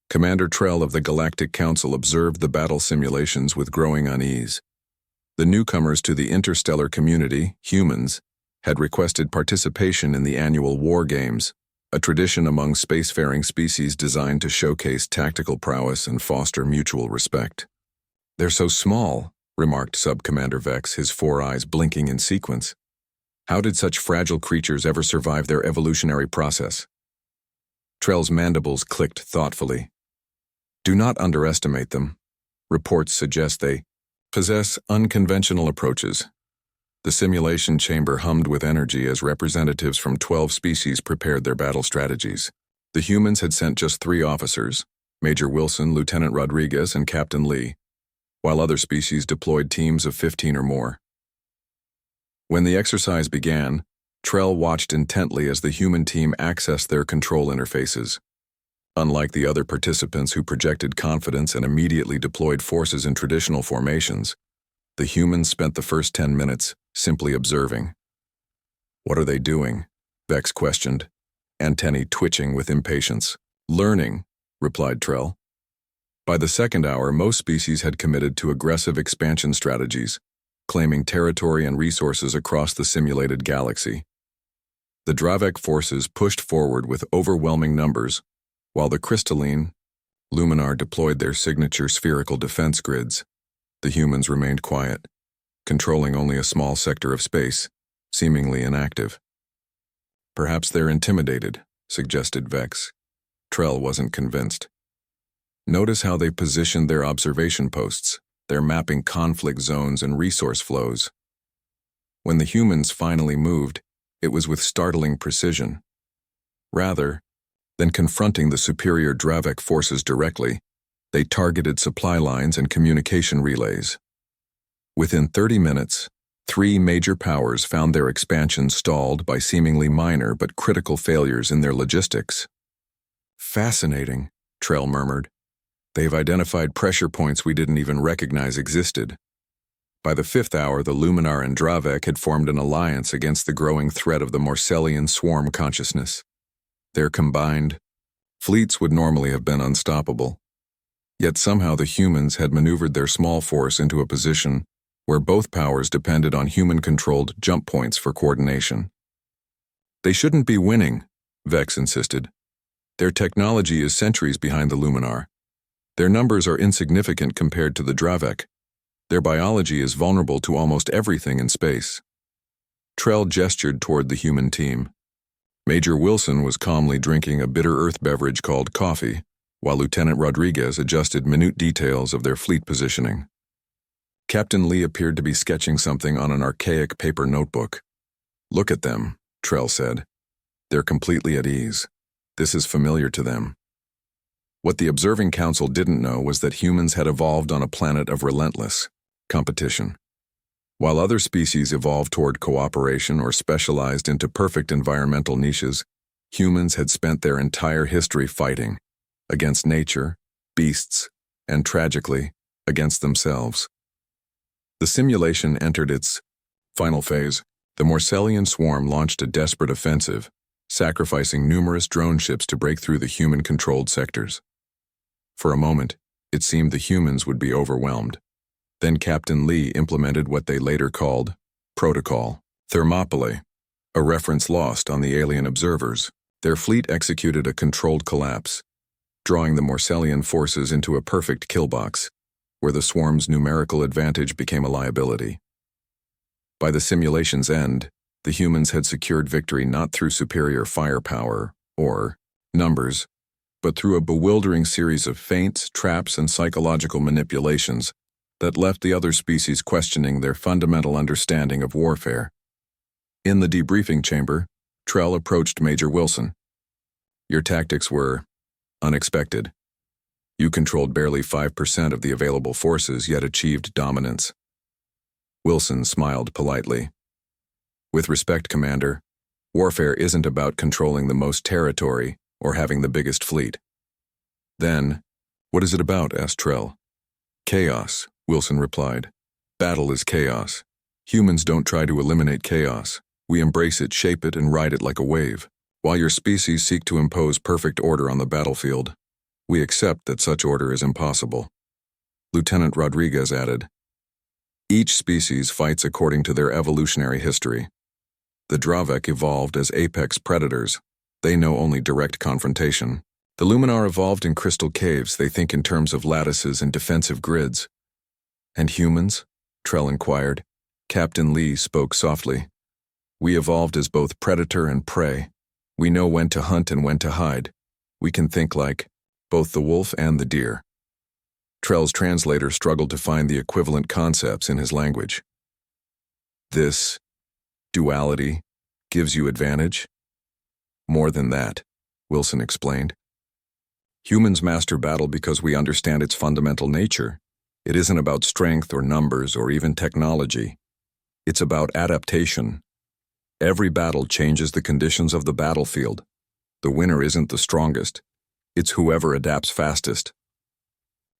Commander Trell of the Galactic Council observed the battle simulations with growing unease. The newcomers to the interstellar community, humans, had requested participation in the annual War Games, a tradition among spacefaring species designed to showcase tactical prowess and foster mutual respect. "They're so small," remarked Sub-Commander Vex, his four eyes blinking in sequence. "How did such fragile creatures ever survive their evolutionary process?" Trell's mandibles clicked thoughtfully. "Do not underestimate them. Reports suggest they possess unconventional approaches." The simulation chamber hummed with energy as representatives from 12 species prepared their battle strategies. The humans had sent just 3 officers, Major Wilson, Lieutenant Rodriguez, and Captain Lee, while other species deployed teams of 15 or more. When the exercise began, Trell watched intently as the human team accessed their control interfaces. Unlike the other participants who projected confidence and immediately deployed forces in traditional formations, the humans spent the first 10 minutes simply observing. "What are they doing?" Vex questioned, antennae twitching with impatience. "Learning," replied Trell. By the second hour, most species had committed to aggressive expansion strategies, claiming territory and resources across the simulated galaxy. The Dravek forces pushed forward with overwhelming numbers, while the crystalline Luminar deployed their signature spherical defense grids. The humans remained quiet, controlling only a small sector of space, seemingly inactive. "Perhaps they're intimidated," suggested Vex. Trell wasn't convinced. "Notice how they positioned their observation posts. They're mapping conflict zones and resource flows." When the humans finally moved, it was with startling precision. Rather than confronting the superior Dravek forces directly, they targeted supply lines and communication relays. Within 30 minutes, 3 major powers found their expansion stalled by seemingly minor but critical failures in their logistics. "Fascinating," Trell murmured. "They've identified pressure points we didn't even recognize existed." By the 5th hour, the Luminar and Dravek had formed an alliance against the growing threat of the Morcellian swarm consciousness. Their combined fleets would normally have been unstoppable. Yet somehow the humans had maneuvered their small force into a position where both powers depended on human-controlled jump points for coordination. "They shouldn't be winning," Vex insisted. "Their technology is centuries behind the Luminar. Their numbers are insignificant compared to the Dravek. Their biology is vulnerable to almost everything in space." Trell gestured toward the human team. Major Wilson was calmly drinking a bitter earth beverage called coffee, while Lieutenant Rodriguez adjusted minute details of their fleet positioning. Captain Lee appeared to be sketching something on an archaic paper notebook. "Look at them," Trell said. "They're completely at ease. This is familiar to them." What the observing council didn't know was that humans had evolved on a planet of relentless competition. While other species evolved toward cooperation or specialized into perfect environmental niches, humans had spent their entire history fighting against nature, beasts, and tragically, against themselves. The simulation entered its final phase. The Morcellian swarm launched a desperate offensive, sacrificing numerous drone ships to break through the human-controlled sectors. For a moment, it seemed the humans would be overwhelmed. Then Captain Lee implemented what they later called Protocol Thermopylae, a reference lost on the alien observers. Their fleet executed a controlled collapse, drawing the Morcellian forces into a perfect killbox, where the swarm's numerical advantage became a liability. By the simulation's end, the humans had secured victory not through superior firepower or numbers, but through a bewildering series of feints, traps, and psychological manipulations that left the other species questioning their fundamental understanding of warfare. In the debriefing chamber, Trell approached Major Wilson. "Your tactics were unexpected. You controlled barely 5% of the available forces, yet achieved dominance." Wilson smiled politely. "With respect, Commander, warfare isn't about controlling the most territory or having the biggest fleet." "Then, what is it about?" asked Trell. "Chaos," Wilson replied. "Battle is chaos. Humans don't try to eliminate chaos. We embrace it, shape it, and ride it like a wave. While your species seek to impose perfect order on the battlefield, We accept that such order is impossible. Lieutenant Rodriguez added, each species fights according to their evolutionary history. The Dravek evolved as apex predators. They know only direct confrontation. The Luminar evolved in crystal caves. They think in terms of lattices and defensive grids. And humans? Trell inquired. Captain Lee spoke softly. We evolved as both predator and prey. We know when to hunt and when to hide. We can think like both the wolf and the deer. Trell's translator struggled to find the equivalent concepts in his language. This duality gives you advantage? More than that, Wilson explained. Humans master battle because we understand its fundamental nature. It isn't about strength or numbers or even technology. It's about adaptation. Every battle changes the conditions of the battlefield. The winner isn't the strongest. It's whoever adapts fastest.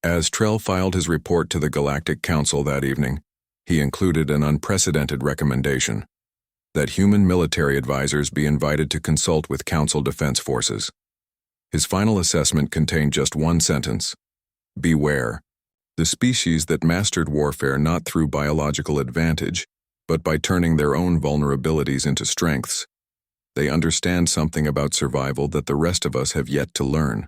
As Trell filed his report to the Galactic Council that evening, he included an unprecedented recommendation that human military advisors be invited to consult with Council Defense Forces. His final assessment contained just one sentence: beware. The species that mastered warfare not through biological advantage, but by turning their own vulnerabilities into strengths. They understand something about survival that the rest of us have yet to learn.